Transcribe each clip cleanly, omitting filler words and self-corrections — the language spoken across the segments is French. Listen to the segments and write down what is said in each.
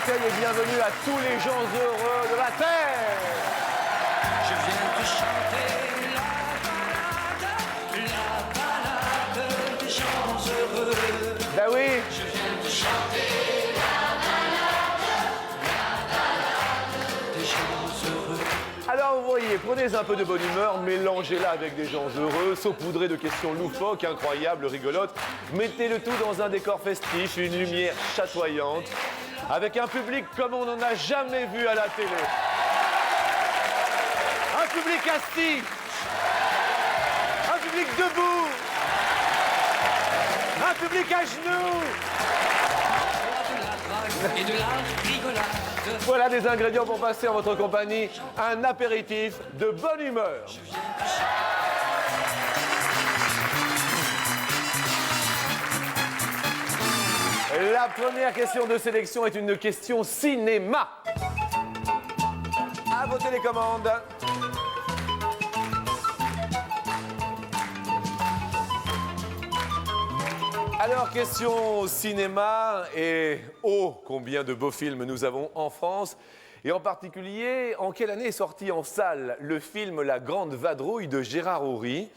accueille et bienvenue à tous les gens heureux de la Terre. Je viens te chanter la balade des gens heureux. Ben oui. Je viens te chanter la balade des gens heureux. Alors vous voyez, prenez un peu de bonne humeur, mélangez-la avec des gens heureux, saupoudrez de questions loufoques, incroyables, rigolotes. Mettez le tout dans un décor festif, une lumière chatoyante, avec un public comme on n'en a jamais vu à la télé. Un public assis, un public debout, un public à genoux. Et de la rigolade. Voilà des ingrédients pour passer en votre compagnie un apéritif de bonne humeur. La première question de sélection est une question cinéma. À vos télécommandes. Alors, question cinéma, et oh, combien de beaux films nous avons en France. Et en particulier, en quelle année est sorti en salle le film La Grande Vadrouille de Gérard Houry?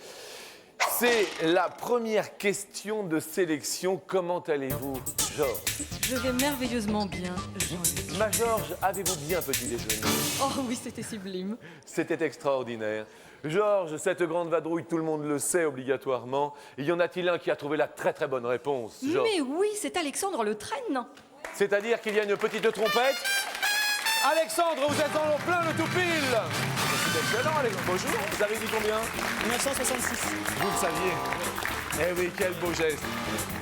C'est la première question de sélection. Comment allez-vous, Georges? Je vais merveilleusement bien, Jean-Luc. Ma Georges, avez-vous bien petit déjeuner? Oh oui, c'était sublime. C'était extraordinaire. Georges, cette grande vadrouille, tout le monde le sait obligatoirement. Et y en a-t-il un qui a trouvé la très très bonne réponse, Georges? Mais oui, c'est Alexandre Le Traîne. C'est-à-dire qu'il y a une petite trompette. Alexandre, vous êtes en plein le tout pile. C'est excellent, Alexandre. Bonjour. Vous avez dit combien? 1966. Vous le saviez. Eh oui, quel beau geste.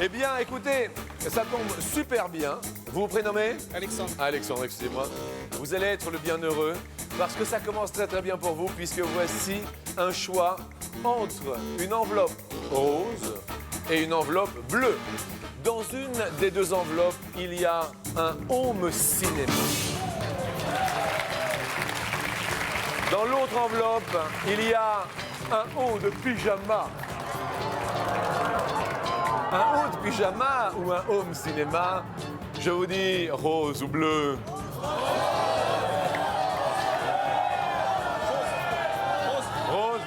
Eh bien, écoutez, ça tombe super bien. Vous vous prénommez? Alexandre. Alexandre, excusez-moi. Vous allez être le bienheureux parce que ça commence très très bien pour vous puisque voici un choix entre une enveloppe rose et une enveloppe bleue. Dans une des deux enveloppes, il y a un home cinéma. Dans l'autre enveloppe, il y a un haut de pyjama. Un haut de pyjama ou un home cinéma, je vous dis rose ou bleu. Rose.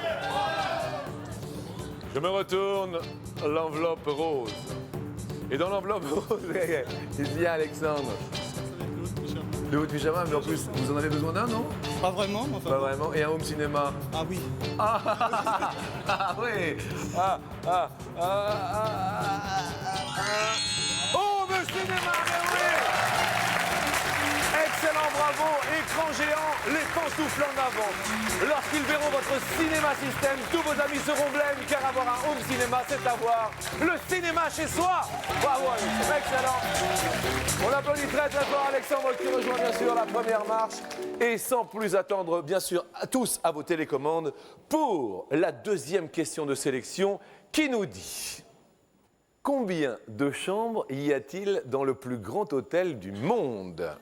Je me retourne, l'enveloppe rose. Et dans l'enveloppe rose, il y a Alexandre. Le haut de pyjama, mais en plus, vous en avez besoin d'un, non? Pas vraiment, mais enfin. Pas vraiment. Et un home cinéma? Ah oui. Ah oui. Home cinéma, mais oui. Excellent, bravo. Écran géant, les pantoufles en avant. Lorsqu'ils verront votre cinéma système, tous vos amis seront blêmes, car avoir un home cinéma, c'est avoir le cinéma chez soi. Bravo, Alex. Excellent. On applaudit très très fort Alexandre qui rejoint bien sûr la première marche. Et sans plus attendre, bien sûr, à tous à vos télécommandes pour la deuxième question de sélection qui nous dit: combien de chambres y a-t-il dans le plus grand hôtel du monde?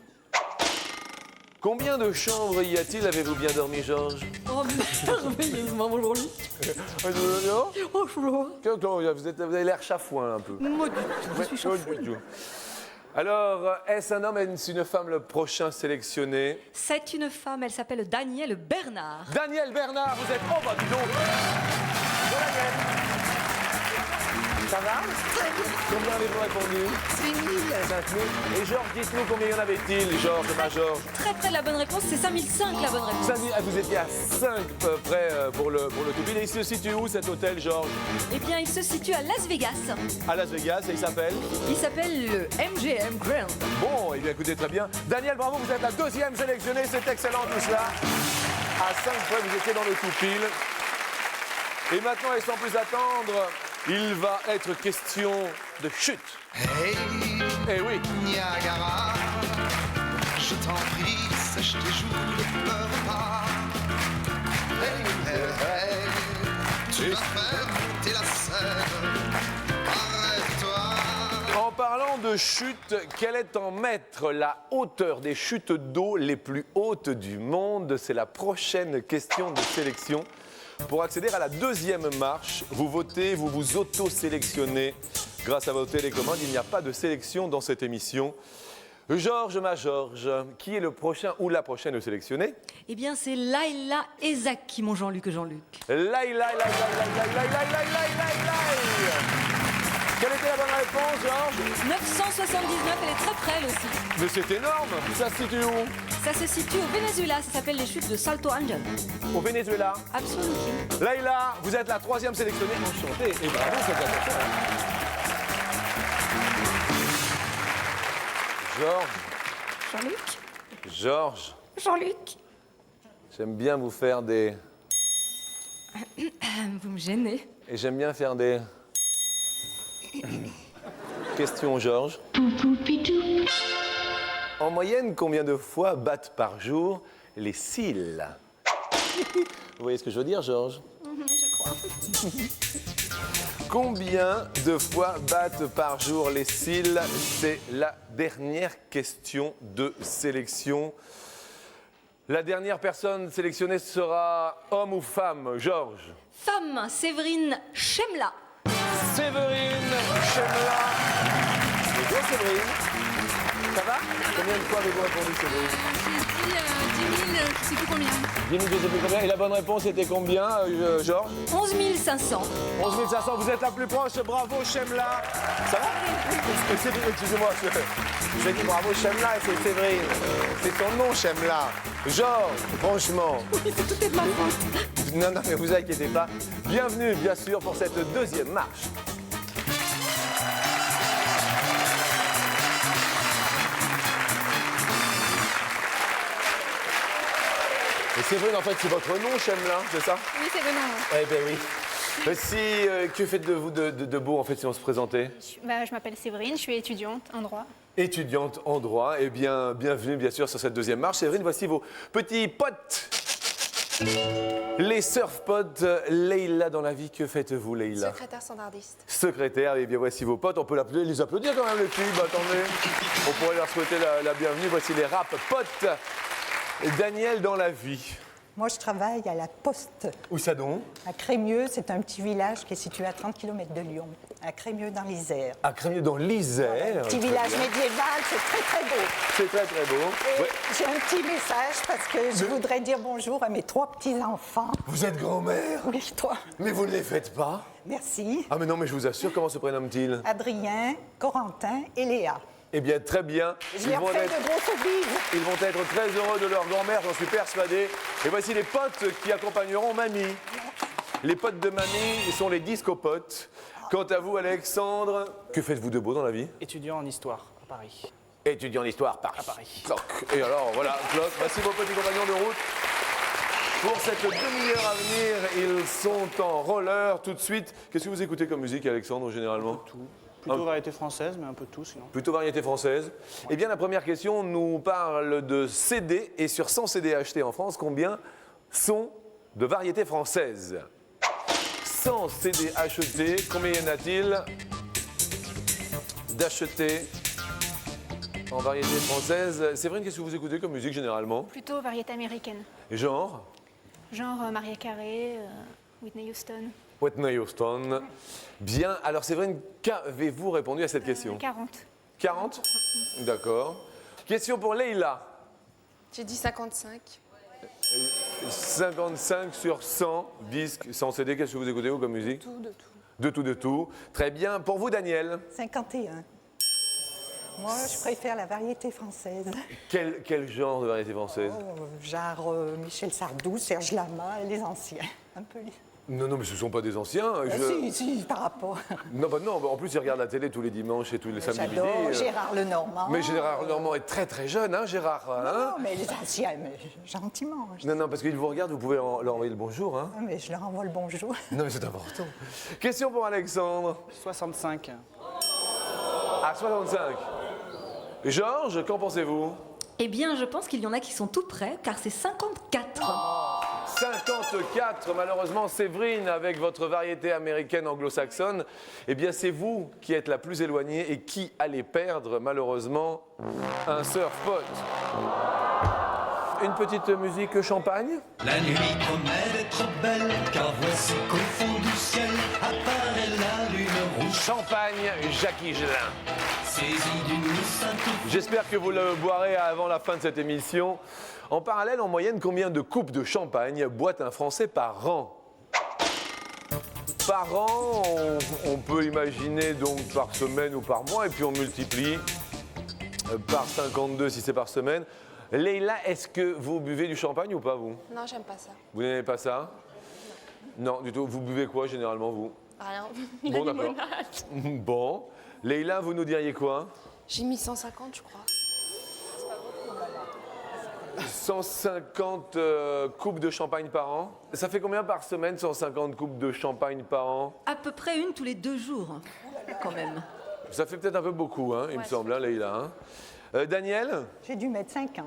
Combien de chambres y a-t-il? Avez-vous bien dormi, Georges? Oh, merveilleusement aujourd'hui. Oh, Flo. Vous avez l'air chafouin un peu. Moi du tout, je suis chafouine. Alors, est-ce un homme et est-ce une femme le prochain sélectionné? C'est une femme, elle s'appelle Danielle Bernard. Danielle Bernard, vous êtes... Oh, bah, dis donc. Ça va? Combien avez-vous répondu? 5 000. 5 000. Et Georges, dites-nous combien y en avait-il, Georges, ma Georges? Très près de la bonne réponse, c'est 5005 la bonne réponse. 5 000. Ah, vous étiez à 5 près pour le tout pile. Et il se situe où, cet hôtel, Georges? Eh bien, il se situe à Las Vegas. À Las Vegas, et il s'appelle? Il s'appelle le MGM Grand. Bon, eh bien, écoutez, très bien. Daniel, bravo, vous êtes la deuxième sélectionnée. C'est excellent, tout cela. À 5 près, vous étiez dans le tout pile. Et maintenant, et sans plus attendre, il va être question de chute. Hey, Eh oui. Niagara, je t'en prie, sèche tes joues, ne pleure pas. Hey, hey, hey, tu vas faire monter la scène, arrête-toi. En parlant de chute, quelle est en mètres la hauteur des chutes d'eau les plus hautes du monde? C'est la prochaine question de sélection. Pour accéder à la deuxième marche, vous votez, vous vous auto-sélectionnez. Grâce à vos télécommandes, il n'y a pas de sélection dans cette émission. Georges, ma Georges, qui est le prochain ou la prochaine sélectionnée? Eh bien, c'est Laïla et Zaki, mon Jean-Luc. Laïla. Quelle était la bonne réponse, Georges? 979, elle est très près, elle aussi. Mais c'est énorme. Ça se situe où? Ça se situe au Venezuela, ça s'appelle les chutes de Salto Angel. Au Venezuela. Absolument. Laïla, vous êtes la 3e sélectionnée. Enchantée. Et bravo, c'est intéressant. Georges, Jean-Luc, j'aime bien vous faire des... vous me gênez. Et j'aime bien faire des... Questions, Georges. En moyenne, combien de fois battent par jour les cils? Vous voyez ce que je veux dire, Georges? Je crois. Combien de fois battent par jour les cils? C'est la dernière question de sélection. La dernière personne sélectionnée sera homme ou femme, Georges? Femme, Séverine Chemla. Séverine Chemla. Bonjour Séverine. Ça va? Combien de fois avez-vous répondu, Séverine? J'ai dit 10 000, je sais plus combien. 10 000, je sais plus combien. Et la bonne réponse était combien, Georges? 11 500. 11 500, vous êtes la plus proche. Bravo, Chemla. Ça va? Excusez-moi, je dis bravo, Chemla, et c'est Séverine. C'est ton nom, Chemla. Georges, franchement. Oui, c'est tout est de ma faute. Non, mais vous inquiétez pas. Bienvenue, bien sûr, pour cette deuxième marche. Et Séverine, en fait, c'est votre nom, Chemla, c'est ça? Oui, c'est le nom. Eh ben oui. Que faites de vous de beau, en fait, si on se présentait? Je m'appelle Séverine, je suis étudiante en droit. Étudiante en droit, eh bien, bienvenue, bien sûr, sur cette deuxième marche. Séverine, voici vos petits potes. Les surf-potes. Leïla dans la vie, que faites-vous, Leïla? Secrétaire standardiste. Secrétaire, eh bien, voici vos potes. On peut les applaudir quand même, les filles. Bah, attendez. On pourrait leur souhaiter la bienvenue. Voici les rap-potes. Daniel dans la vie. Moi, je travaille à la Poste, Où ça donc? à Crémieux. C'est un petit village qui est situé à 30 km de Lyon, à Crémieux dans l'Isère. À Crémieux dans l'Isère. Petit village médiéval, c'est très très beau. C'est très très beau. Et Ouais. j'ai un petit message parce que je voudrais dire bonjour à mes 3 petits-enfants. Vous êtes grand-mère? Oui, toi. Mais vous ne les faites pas? Merci. Ah mais non, mais je vous assure, comment se prénomment-ils? Adrien, Corentin et Léa. Eh bien, très bien. Je leur fais de grosses bises. Ils vont être très heureux de leur grand-mère, j'en suis persuadé. Et voici les potes qui accompagneront mamie. Les potes de mamie, ils sont les disco-potes. Quant à vous, Alexandre, que faites-vous de beau dans la vie? Étudiant en histoire à Paris. Étudiant en histoire, Paris. À Paris. Cloc. Et alors, voilà, cloc. Voici vos petits compagnons de route. Pour cette demi-heure à venir, ils sont en roller tout de suite. Qu'est-ce que vous écoutez comme musique, Alexandre, généralement? Tout. Plutôt variété française, mais un peu tout sinon. Plutôt variété française. Eh bien, la première question nous parle de CD. Et sur 100 CD achetés en France, combien sont de variété française? 100 CD achetés, combien y en a-t-il d'achetés en variété française? Séverine, qu'est-ce que vous écoutez comme musique généralement? Plutôt variété américaine. Genre? Genre Mariah Carey, Whitney Houston. Whitney Houston. Bien. Alors, Séverine, qu'avez-vous répondu à cette question? 40. 40? D'accord. Question pour Leïla. J'ai dit 55. 55 sur 100 disques, 100 CD. Qu'est-ce que vous écoutez, vous, comme musique? Tout, de tout. De tout, de tout. Très bien. Pour vous, Daniel, 51. Moi, je préfère la variété française. quel genre de variété française? Genre Michel Sardou, Serge Lama, les anciens. Un peu les... Non, non, mais ce ne sont pas des anciens. Si, par rapport. Non, bah non, en plus, ils regardent la télé tous les dimanches et tous les samedis midi. J'adore Gérard Lenormand. Mais Gérard Lenormand est très très jeune, hein, Gérard hein? Non, mais les anciens, mais gentiment. Non, non, parce qu'ils vous regardent, vous pouvez leur envoyer le bonjour. Hein? Mais je leur envoie le bonjour. Non, mais c'est important. Question pour Alexandre. 65. À 65. Georges, qu'en pensez-vous? Eh bien, je pense qu'il y en a qui sont tout près, car c'est 54. 54, malheureusement, Séverine, avec votre variété américaine anglo-saxonne, eh bien, c'est vous qui êtes la plus éloignée et qui allez perdre, malheureusement, un surf-pote. Une petite musique champagne? La nuit promet d'être belle, car voici qu'au fond du ciel apparaît la lune rouge. Champagne, Jacques Higelin. saisi d'une sainte. J'espère que vous le boirez avant la fin de cette émission. En parallèle, en moyenne, combien de coupes de champagne boit un Français par an? Par an, on peut imaginer donc par semaine ou par mois, et puis on multiplie par 52 si c'est par semaine. Leïla, est-ce que vous buvez du champagne ou pas, vous? Non, j'aime pas ça. Vous n'aimez pas ça? Non, du tout. Vous buvez quoi généralement, vous? Rien. Bon, La d'accord. limonade. Bon. Leïla, vous nous diriez quoi? J'ai mis 150, je crois. 150 coupes de champagne par an. Ça fait combien par semaine, 150 coupes de champagne par an? À peu près une tous les 2 jours, quand même. Ça fait peut-être un peu beaucoup, hein, il me semble, hein, Leïla. Hein. Daniel, J'ai dû mettre 50,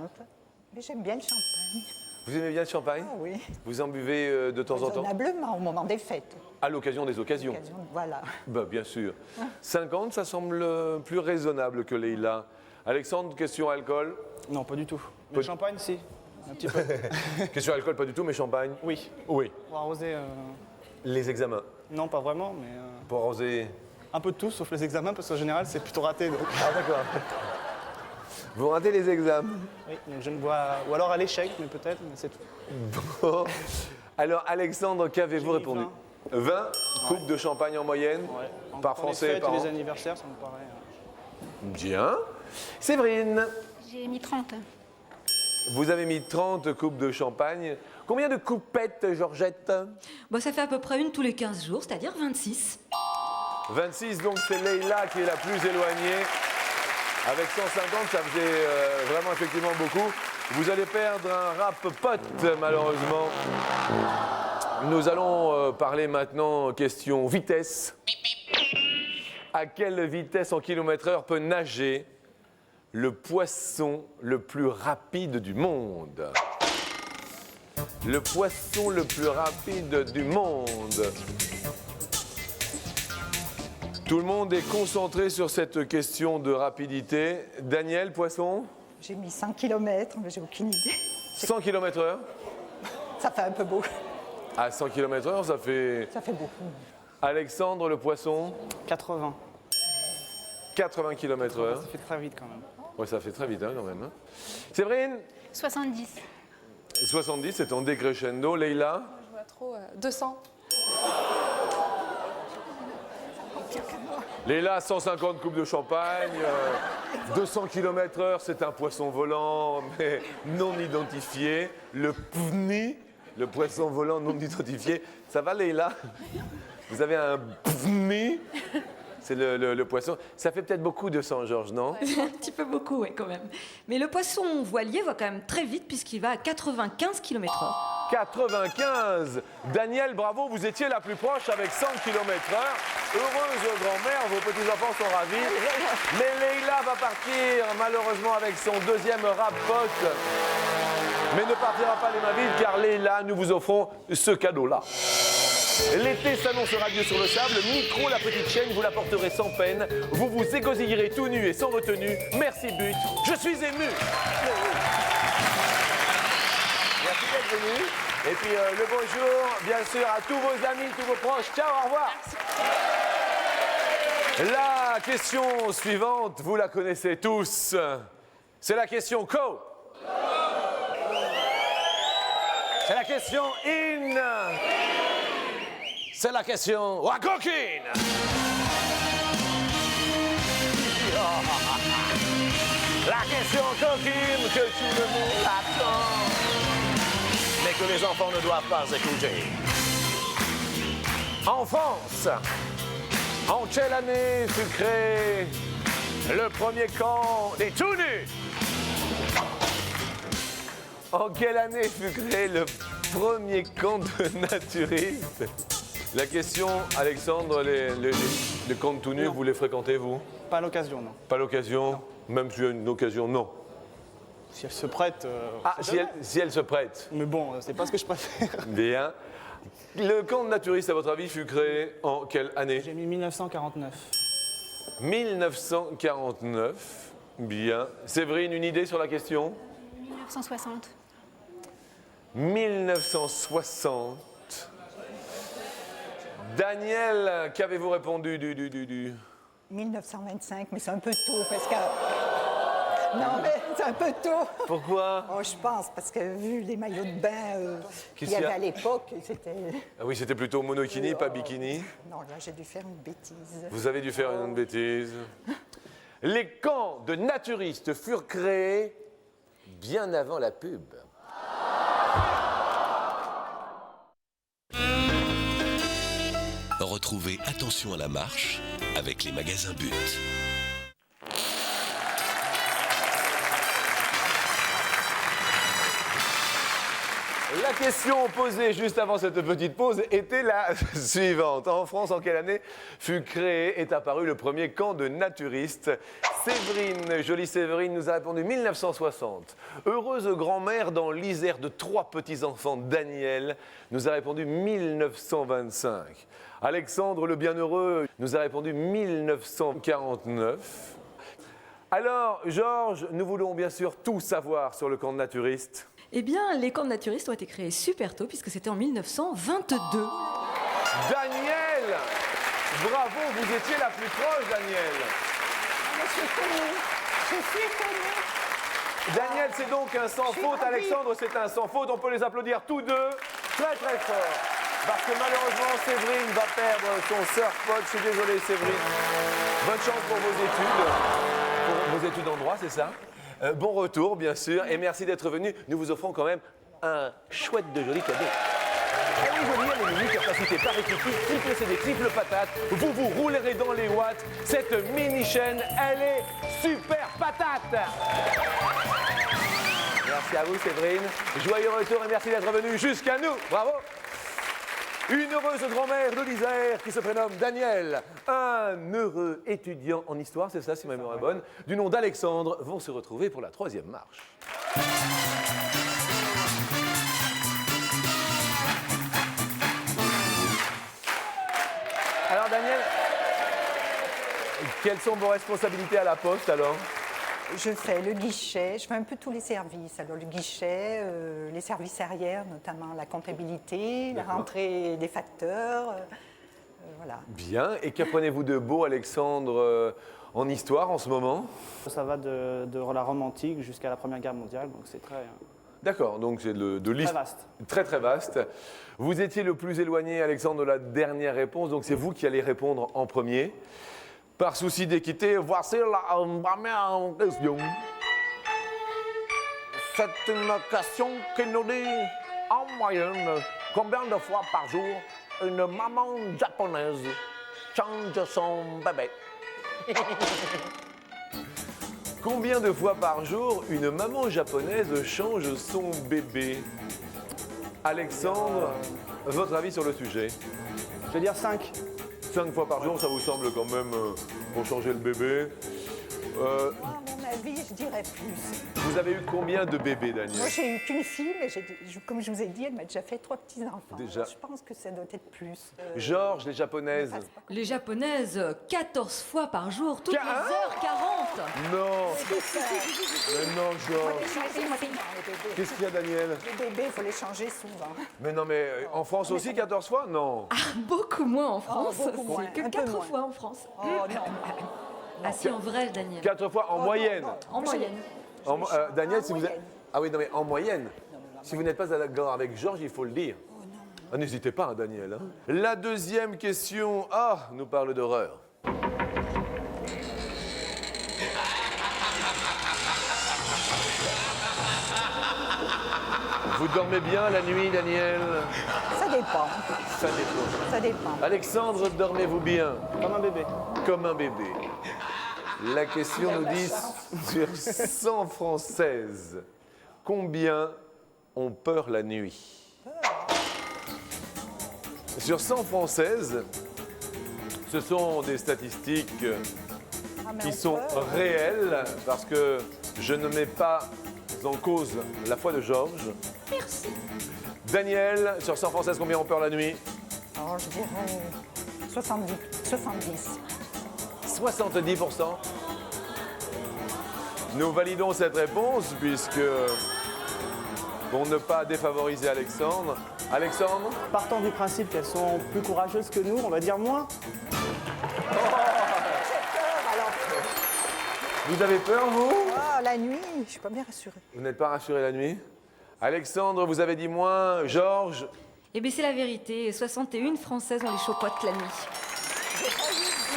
mais j'aime bien le champagne. vous aimez bien le champagne? Ah oui, Vous en buvez de temps en temps? raisonnablement au moment des fêtes. À l'occasion des occasions. Voilà. Bah, bien sûr. 50, ça semble plus raisonnable que Leïla. Alexandre, question alcool? Non, pas du tout. Peu- Le champagne, si. Un petit peu. Question alcool, pas du tout, mais champagne? Oui. Oui. Pour arroser. Les examens. Non, pas vraiment, mais Pour arroser. un peu de tout, sauf les examens, parce qu'en général, c'est plutôt raté. Donc. Ah, d'accord. Vous ratez les examens. Oui, donc je ne bois. Ou alors à l'échec, mais peut-être, mais c'est tout. Bon. Alors, Alexandre, qu'avez-vous J'ai mis répondu? 20 coupes de champagne en moyenne Ouais. par Entre les Français fêtes par et an. les anniversaires, ça me paraît. Bien. Séverine, J'ai mis 30. vous avez mis 30 coupes de champagne. Combien de coupettes, Georgette? Bon, ça fait à peu près une tous les 15 jours, c'est-à-dire 26. 26, donc c'est Leïla qui est la plus éloignée. Avec 150, ça faisait vraiment effectivement beaucoup. Vous allez perdre un rap pote, malheureusement. Nous allons parler maintenant question vitesse. À quelle vitesse en kilomètre/heure peut nager le poisson le plus rapide du monde? Le poisson le plus rapide du monde. Tout le monde est concentré sur cette question de rapidité. Daniel, poisson? J'ai mis 100 km, mais j'ai aucune idée. 100 km/h? Ça fait un peu beau. À 100 km/h, ça fait... Ça fait beaucoup. Alexandre, le poisson? 80. 80 km/h. Ça fait très vite quand même. Ouais, ça fait très vite, hein, quand même. Hein. Séverine? 70. 70, c'est en décrescendo. Leïla? Je vois trop. 200. Leïla, 150 coupes de champagne. 200 km/h, c'est un poisson volant, mais non identifié. Le pvni, le poisson volant non identifié. Ça va, Leïla? Vous avez un pvni? C'est le poisson. Ça fait peut-être beaucoup 200, Georges, non? Un petit peu beaucoup, oui, quand même. Mais le poisson voilier va quand même très vite puisqu'il va à 95 km/h. 95. Daniel, bravo, vous étiez la plus proche avec 100 km/h. Heureuse grand-mère, vos petits-enfants sont ravis. Mais Leïla va partir malheureusement avec son deuxième rap pote. Mais ne partira pas les mains vides car Leïla, nous vous offrons ce cadeau-là. L'été s'annonce radieux sur le sable, micro la petite chaîne, vous la porterez sans peine. Vous vous égosillerez tout nu et sans retenue. Merci but, je suis ému. Merci d'être venu. Et puis le bonjour, bien sûr, à tous vos amis, tous vos proches. Ciao, au revoir. La question suivante, vous la connaissez tous. C'est la question co. C'est la question in. C'est la question coquine. La question coquine que tout le monde attend, mais que les enfants ne doivent pas écouter. En France, en quelle année fut créé le premier camp des tout nus? En quelle année fut créé le premier camp de naturistes? La question, Alexandre, les camps de tout nus, vous les fréquentez, vous? Pas à l'occasion, non. Pas l'occasion? Même s'il y a une occasion, non. Si elle se prête. Ah, c'est si dommage. elle se prête. Mais bon, c'est pas ce que je préfère. Bien. Le camp de naturistes, à votre avis, fut créé en quelle année? J'ai mis 1949. 1949. Bien. Séverine, une idée sur la question? 1960. 1960. Daniel, qu'avez-vous répondu 1925, mais c'est un peu tôt parce que... Non, mais c'est un peu tôt. Pourquoi? Oh, je pense, parce que vu les maillots de bain qu'il y avait à l'époque, c'était... Ah oui, c'était plutôt monokini, pas bikini. Non, là, j'ai dû faire une bêtise. Vous avez dû faire une bêtise. Les camps de naturistes furent créés bien avant la pub. Retrouvez Attention à la marche avec les magasins But. La question posée juste avant cette petite pause était la suivante. En France, en quelle année fut créé, est apparu le premier camp de naturistes? Séverine, jolie Séverine, nous a répondu 1960. Heureuse grand-mère dans l'Isère de 3 petits-enfants, Daniel, nous a répondu 1925. Alexandre le Bienheureux nous a répondu 1949. Alors, Georges, nous voulons bien sûr tout savoir sur le camp de naturistes. Eh bien, les camps de naturistes ont été créés super tôt, puisque c'était en 1922. Daniel! Bravo, vous étiez la plus proche, Daniel. Je suis étonnée. Daniel, c'est donc un sans faute. ravie. Alexandre, c'est un sans faute. On peut les applaudir tous deux très très fort. Parce que malheureusement, Séverine va perdre son surfpod. Je suis désolé, Séverine. Bonne chance pour vos études. Pour vos études en droit, c'est ça? Bon retour, bien sûr. Et merci d'être venu. Nous vous offrons quand même un chouette de joli cadeau. Et les mini capacité par équipe, triple CD, triple patate. Vous vous roulerez dans les watts. Cette mini chaîne, elle est super patate. Merci à vous, Séverine. Joyeux retour et merci d'être venu jusqu'à nous. Bravo. Une heureuse grand-mère de l'Isère qui se prénomme Daniel. Un heureux étudiant en histoire, c'est ça si ma mémoire est bonne, du nom d'Alexandre, vont se retrouver pour la 3e marche. Alors Daniel, quelles sont vos responsabilités à la poste alors? Je fais le guichet, je fais un peu tous les services. Alors le guichet, les services arrière, notamment la comptabilité, la rentrée des facteurs, voilà. Bien, et qu'apprenez-vous de beau, Alexandre, en histoire en ce moment? Ça va de la Rome antique jusqu'à la Première Guerre mondiale, donc c'est très... D'accord, donc c'est de liste vaste. Très très vaste. Vous étiez le plus éloigné, Alexandre, de la dernière réponse, donc c'est vous qui allez répondre en premier. Par souci d'équité, voici la première question. C'est une question qui nous dit, en moyenne, combien de fois par jour une maman japonaise change son bébé? Combien de fois par jour une maman japonaise change son bébé? Alexandre, votre avis sur le sujet? Je vais dire 5. 5 fois par jour, ça vous semble quand même pour changer le bébé? À mon avis, je dirais plus. Vous avez eu combien de bébés, Daniel? Moi, j'ai eu qu'une fille, mais comme je vous ai dit, elle m'a déjà fait 3 petits-enfants. Déjà. Je pense que ça doit être plus. Georges, les japonaises? Les japonaises, 14 fois par jour, toutes les heures 40. Non! Mais non, Georges! Qu'est-ce qu'il y a, Daniel? Les bébés, il faut les changer souvent. Mais non, mais en France aussi, 14 fois? Non! Beaucoup moins en France, beaucoup moins, c'est un que peu 4 moins. fois en France. Oh non. Ah si, en vrai, Daniel. 4 fois en moyenne? En moyenne. Daniel, En si vous êtes... moyenne. Ah oui, non, mais en moyenne. Si vous n'êtes pas d'accord avec Georges, il faut le dire. Ah, n'hésitez pas, hein, Daniel. hein. La deuxième question, nous parle d'horreur. Vous dormez bien la nuit, Daniel? Ça dépend. Ça dépend. Ça dépend. Alexandre, dormez-vous bien? Comme un bébé. Comme un bébé. La question nous dit, sur 100 Françaises, combien ont peur la nuit? Sur 100 Françaises, ce sont des statistiques qui sont réelles, parce que je ne mets pas en cause la foi de Georges. Merci. Daniel, sur 100 Françaises, combien ont peur la nuit? Alors, je dirais 70. 70%. Nous validons cette réponse puisque, pour ne pas défavoriser Alexandre. Alexandre? Partant du principe qu'elles sont plus courageuses que nous, on va dire moins. Vous avez peur, vous? Ah, la nuit, je ne suis pas bien rassurée. Vous n'êtes pas rassuré la nuit? Alexandre, vous avez dit moins. Georges? Eh bien, c'est la vérité. 61 Françaises ont les chocottes la nuit.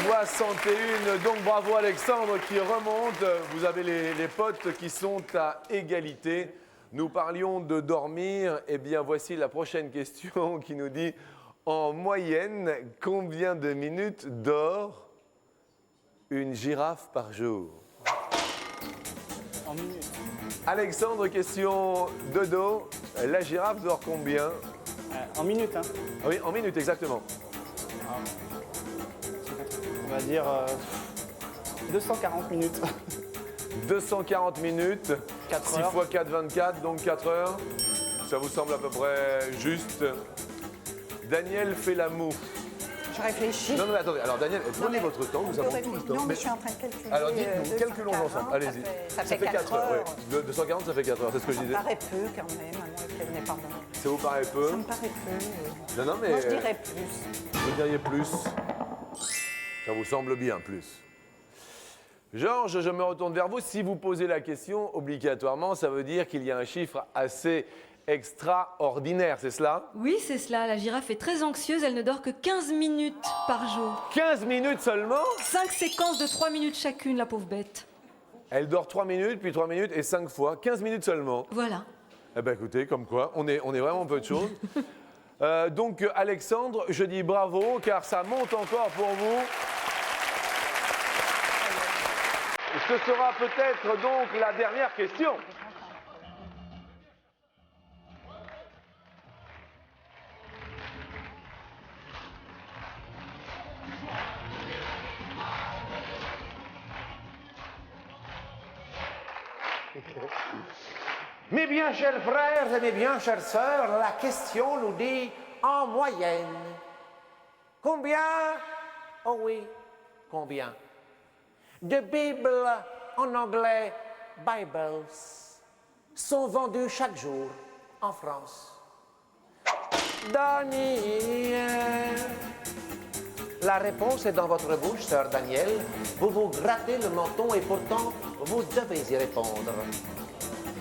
61, donc bravo Alexandre qui remonte. Vous avez les potes qui sont à égalité. Nous parlions de dormir. Eh bien, voici la prochaine question qui nous dit en moyenne, combien de minutes dort une girafe par jour? En minutes. Alexandre, question dodo. La girafe dort combien? En minutes, hein. Ah oui, en minutes, exactement. On va dire 240 minutes. 240 minutes, 4 6 heures. fois 4, 24, donc 4 heures. Ça vous semble à peu près juste? Daniel fait la moue. Je réfléchis. Non, non, mais attendez. Alors, Daniel, prenez mais votre temps. Nous avons tout le temps. Non, mais Mais- je suis en train de calculer. Alors, dites-nous, calculons 240, ensemble. Allez-y. Ça fait 4 heures. heures. Ouais. 240, ça fait 4 heures. C'est ce que je Ça me disais. paraît peu quand même, à moins qu'elle n'ait pas bon. Ça vous paraît peu? Ça me paraît peu. Non, non, mais Moi, je dirais plus. vous diriez plus. Ça vous semble bien, plus. Georges, je me retourne vers vous. Si vous posez la question, obligatoirement, ça veut dire qu'il y a un chiffre assez extraordinaire, c'est cela? Oui, c'est cela. La girafe est très anxieuse. Elle ne dort que 15 minutes par jour. 15 minutes seulement? 5 séquences de 3 minutes chacune, la pauvre bête. Elle dort 3 minutes, puis 3 minutes et 5 fois. 15 minutes seulement. Voilà. Eh bien, écoutez, comme quoi, on est vraiment peu de choses. Donc, Alexandre, je dis bravo, car ça monte encore pour vous. Ce sera peut-être donc la dernière question. Mes bien chers frères et mes bien chères sœurs, la question nous dit en moyenne. Combien, oh oui, combien de Bibles en anglais, Bibles, sont vendues chaque jour en France? Daniel. La réponse est dans votre bouche, sœur Daniel. Vous vous grattez le menton et pourtant, vous devez y répondre.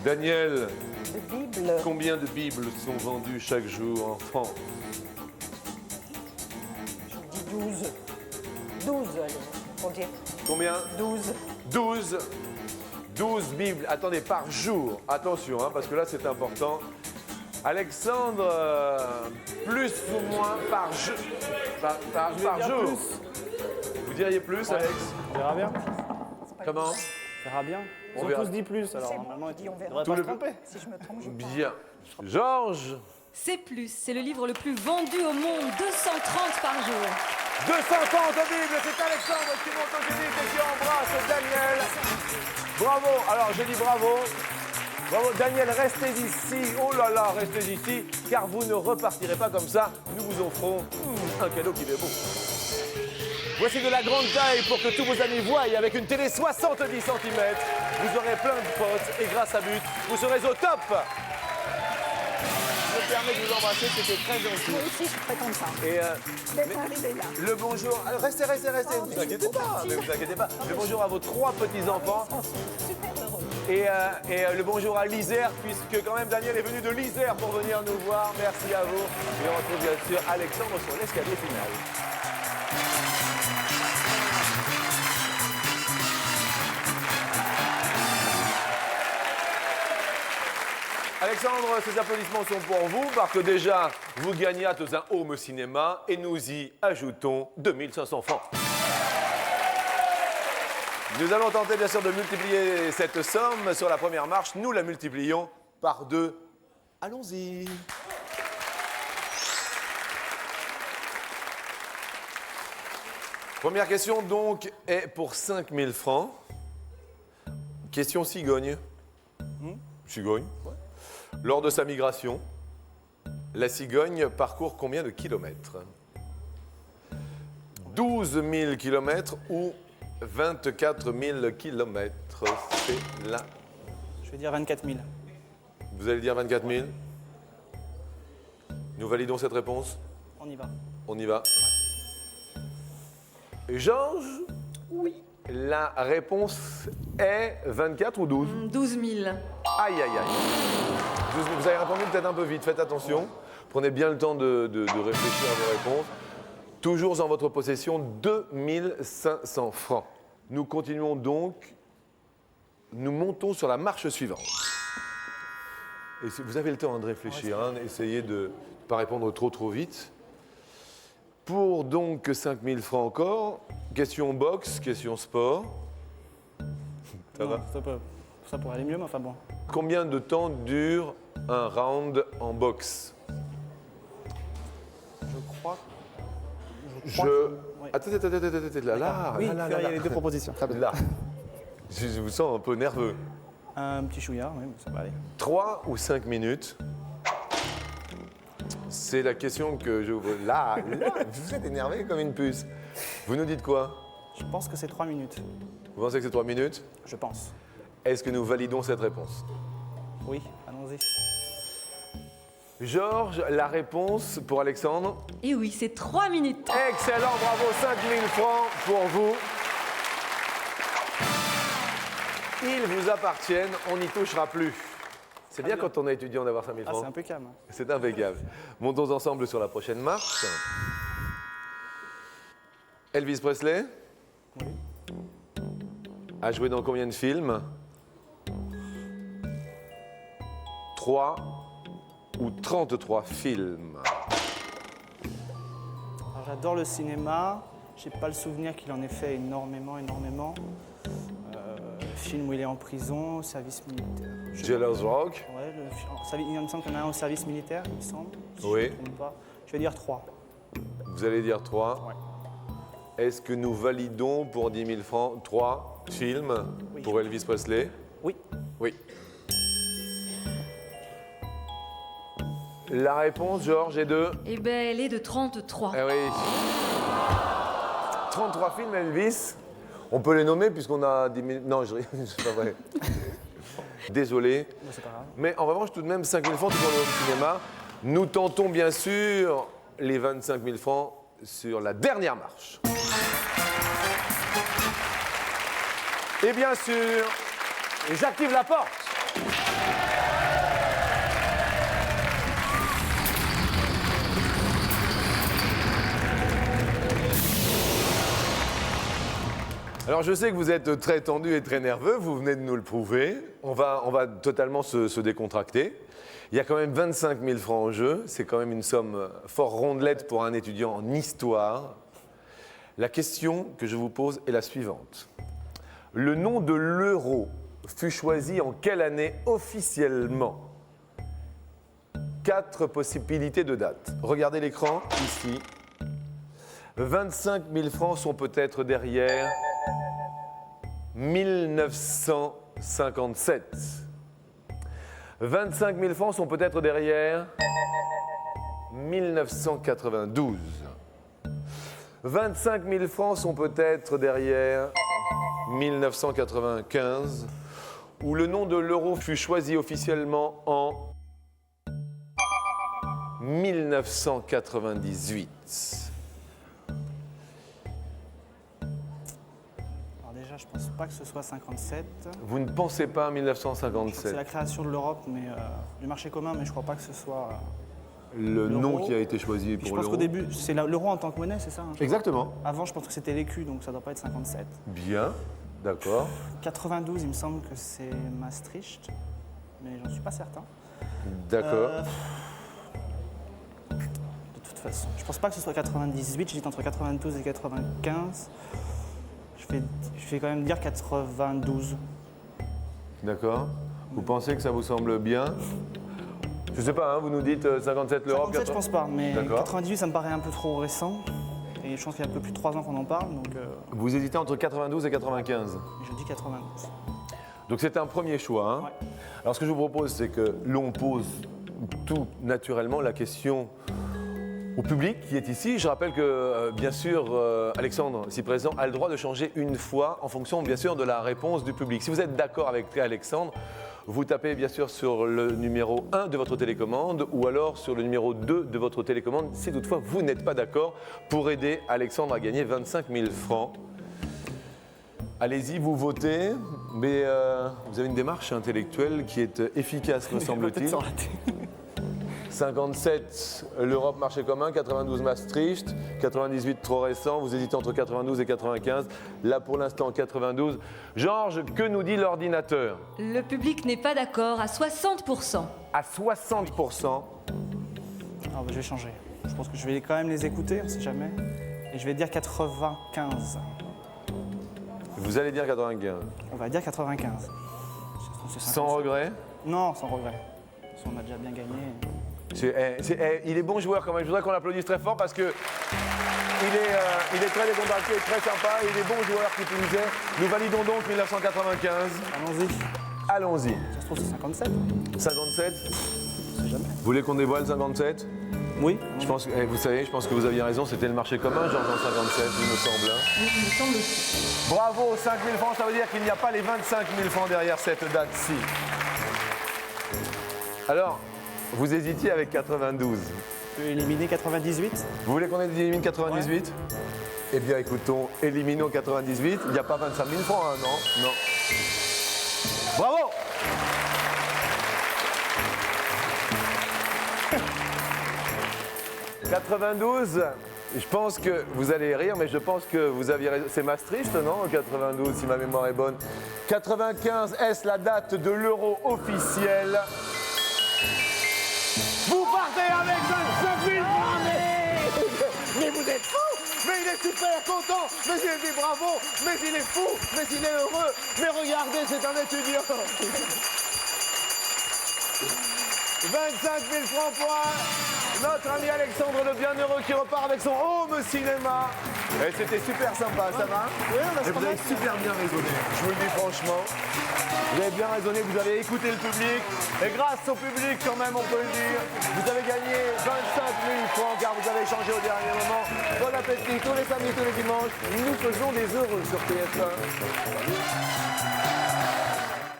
Daniel, De Bible, combien de Bibles sont vendues chaque jour en France? je dis 12. 12, allez, pour dire. Combien? 12. 12. 12 Bibles. Attendez, par jour. Attention, hein, parce que là, c'est important. Alexandre, plus ou moins par, par dire jour. plus. Vous diriez plus, Alex? On verra bien. Comment? On verra bien. Ils On ont verra. tous dit plus, alors C'est moi normalement, qui dis on ils verra. devraient Tout pas se le- tromper. Si je me trompe, je parle. Bien. Georges, C'est plus. C'est le livre le plus vendu au monde. 230 par jour. 230 Bibles, c'est Alexandre qui monte au générique et qui embrasse Daniel. Bravo, alors je dis bravo. Bravo, Daniel, restez ici. Oh là là, restez ici, car vous ne repartirez pas comme ça. Nous vous offrons un cadeau qui fait beau. Voici de la grande taille pour que tous vos amis voient. Et avec une télé 70 cm, vous aurez plein de potes et grâce à But, vous serez au top. Je me permets de vous embrasser, c'était très gentil. Moi aussi, je suis très contente Et d'être arrivée là. le bonjour, alors, restez, ne vous inquiétez pas, mais vous inquiétez pas. Le bonjour à vos 3 petits-enfants. Super heureux. Et le bonjour à l'Isère, puisque quand même Daniel est venu de l'Isère pour venir nous voir. Merci à vous. Et on retrouve bien sûr Alexandre sur l'escalier final. Alexandre, ces applaudissements sont pour vous, parce que déjà, vous gagnâtes un home cinéma et nous y ajoutons 2500 francs. Nous allons tenter bien sûr de multiplier cette somme sur la première marche. Nous la multiplions par 2. Allons-y. Première question donc est pour 5000 francs. Question cigogne. Cigogne. Lors de sa migration, la cigogne parcourt combien de kilomètres? 12 000 kilomètres ou 24 000 kilomètres? C'est là. Je vais dire 24 000. Vous allez dire 24 000? Nous validons cette réponse? On y va. On y va. Et Georges? Oui. La réponse est 24 ou 12 12 000. Aïe, aïe, aïe. Vous avez répondu peut-être un peu vite, faites attention. Prenez bien le temps de réfléchir à vos réponses. Toujours en votre possession, 2500 francs. Nous continuons donc. Nous montons sur la marche suivante. Et si vous avez le temps de réfléchir, essayez de ne pas répondre trop vite. Pour donc 5000 francs encore, question boxe, question sport. Ça va? Ça pourrait aller mieux, mais enfin bon. Combien de temps dure un round en boxe? Je crois. Oui. Attends, là. Oui, il y a les deux propositions. Très bien. Là. Je vous sens un peu nerveux. Un petit chouïa, oui, ça va aller. 3 ou 5 minutes? C'est la question que je vous pose. Là, vous êtes énervé comme une puce. Vous nous dites quoi? Je pense que c'est 3 minutes. Vous pensez que c'est 3 minutes? Je pense. Est-ce que nous validons cette réponse? Oui, allons-y. Georges, la réponse pour Alexandre? Et oui, c'est 3 minutes. Excellent, bravo, 5000 francs pour vous. Ils vous appartiennent, on n'y touchera plus. C'est bien quand on est étudiant d'avoir 5000 francs. C'est impeccable. C'est impeccable. Montons ensemble sur la prochaine marche. Elvis Presley a joué dans combien de films? 3 ou 33 films? Alors, j'adore le cinéma. J'ai pas le souvenir qu'il en ait fait énormément. Film où il est en prison, au service militaire. Jailers Rock. Ouais, il me semble qu'il y en a un au service militaire, il me semble. Si Oui. je me trompe pas. Je vais dire 3. Vous allez dire 3. Ouais. Est-ce que nous validons pour 10 000 francs 3 films pour Elvis Presley? Oui. Oui. La réponse, Georges, est de? Eh bien, elle est de 33. Eh oui. 33 films, Elvis. On peut les nommer puisqu'on a 10 000... Non, c'est pas vrai. Désolé. C'est pas grave. Mais en revanche, tout de même, 5 000 francs pour le home cinéma. Nous tentons bien sûr les 25 000 francs sur la dernière marche. Et bien sûr, j'active la porte. Alors je sais que vous êtes très tendu et très nerveux, vous venez de nous le prouver. On va totalement se décontracter. Il y a quand même 25 000 francs en jeu, c'est quand même une somme fort rondelette pour un étudiant en histoire. La question que je vous pose est la suivante. Le nom de l'euro fut choisi en quelle année officiellement? 4 possibilités de date. Regardez l'écran ici. 25 000 francs sont peut-être derrière 1957. 25 000 francs sont peut-être derrière 1992. 25 000 francs sont peut-être derrière 1995, où le nom de l'euro fut choisi officiellement en 1998. Déjà, je pense pas que ce soit 57. Vous ne pensez pas à C'est 1957? la création de l'Europe, mais du marché commun, mais je crois pas que ce soit Le l'euro. nom qui a été choisi Puis pour je pense l'euro. qu'au début, c'est l'euro en tant que monnaie, c'est ça, hein, je crois. Exactement. Avant, je pense que c'était l'écu, donc ça doit pas être 57. Bien, d'accord. 92, il me semble que c'est Maastricht, mais j'en suis pas certain. D'accord. De toute façon, je pense pas que ce soit 98, j'hésite entre 92 et 95. Je vais quand même dire 92. D'accord. Vous pensez que ça vous semble bien? Je sais pas, hein, vous nous dites 57 l'Europe. 57, je pense pas, mais D'accord. 98, ça me paraît un peu trop récent. Et je pense qu'il y a un peu plus de 3 ans qu'on en parle, donc Vous hésitez entre 92 et 95. je dis 92. Donc c'est un premier choix. Hein. Ouais. Alors ce que je vous propose, c'est que l'on pose tout naturellement la question au public qui est ici. Je rappelle que, bien sûr, Alexandre, si présent, a le droit de changer une fois en fonction, bien sûr, de la réponse du public. Si vous êtes d'accord avec Alexandre, vous tapez bien sûr sur le numéro 1 de votre télécommande ou alors sur le numéro 2 de votre télécommande si toutefois vous n'êtes pas d'accord pour aider Alexandre à gagner 25 000 francs. allez-y, vous votez, mais vous avez une démarche intellectuelle qui est efficace, me semble-t-il. 57, l'Europe marché commun, 92 Maastricht, 98 trop récent, vous hésitez entre 92 et 95, là pour l'instant 92. Georges, que nous dit l'ordinateur? Le public n'est pas d'accord à 60%. À 60%. Ah, bah, je vais changer. Je pense que je vais quand même les écouter, on sait jamais. Et je vais dire 95. Vous allez dire 95. On va dire 95. Sans regret? Non, sans regret. Parce qu'on a déjà bien gagné. Il est bon joueur quand même, je voudrais qu'on l'applaudisse très fort parce que il est très décontracté, très sympa, il est bon joueur qui plus est. Nous validons donc 1995. Allons-y. Allons-y. Ça se trouve, c'est 57. 57? On sait jamais. Vous voulez qu'on dévoile 57? Oui. Je pense, vous savez, je pense que vous aviez raison, c'était le marché commun, Georges, en 57, il me semble. Oui, il me semble aussi. Bravo, 5 000 francs, ça veut dire qu'il n'y a pas les 25 000 francs derrière cette date-ci. Alors, vous hésitiez avec 92. Je peux éliminer 98. Vous voulez qu'on élimine 98? Eh bien, écoutons, éliminons 98. Il n'y a pas 25 000 francs, hein, non? Non. Bravo! « 92, je pense que vous allez rire, mais je pense que vous aviez raison. C'est Maastricht, non? 92, si ma mémoire est bonne. 95, est-ce la date de l'euro officiel? Vous partez avec 25 000 francs, mais vous êtes fous! Mais il est super content! Mais il dit bravo! Mais il est fou! Mais il est heureux! Mais regardez, c'est un étudiant! 25 000 francs pour notre ami Alexandre le Bienheureux qui repart avec son home cinéma. Et c'était super sympa, ça va? Oui, on a Et vous avez super bien raisonné, je vous le dis franchement. Vous avez bien raisonné, vous avez écouté le public. Et grâce au public, quand même, on peut le dire, vous avez gagné 25 000 francs car vous avez changé au dernier moment. Bon appétit, tous les samedis, tous les dimanches. Nous faisons des heureux sur TF1.